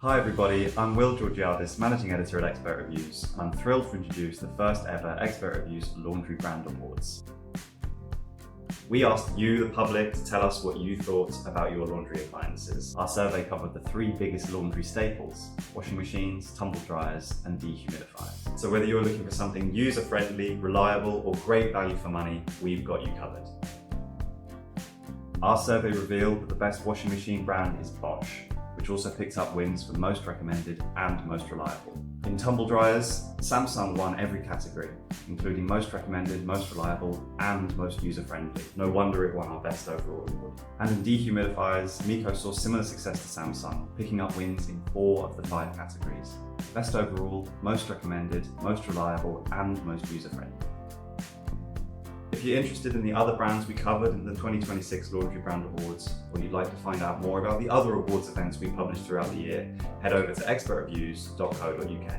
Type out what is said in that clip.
Hi everybody, I'm Will Georgiadis, Managing Editor at Expert Reviews, and I'm thrilled to introduce the first ever Expert Reviews Laundry Brand Awards. We asked you, the public, to tell us what you thought about your laundry appliances. Our survey covered the three biggest laundry staples: washing machines, tumble dryers, and dehumidifiers. So whether you're looking for something user-friendly, reliable, or great value for money, we've got you covered. Our survey revealed that the best washing machine brand is Bosch, which also picked up wins for most recommended and most reliable. In tumble dryers, Samsung won every category, including most recommended, most reliable, and most user-friendly. No wonder it won our best overall award. And in dehumidifiers, Miko saw similar success to Samsung, picking up wins in 4 of the 5 categories: best overall, most recommended, most reliable, and most user-friendly. If you're interested in the other brands we covered in the 2026 Laundry Brand Awards, or you'd like to find out more about the other awards events we publish throughout the year, head over to expertreviews.co.uk.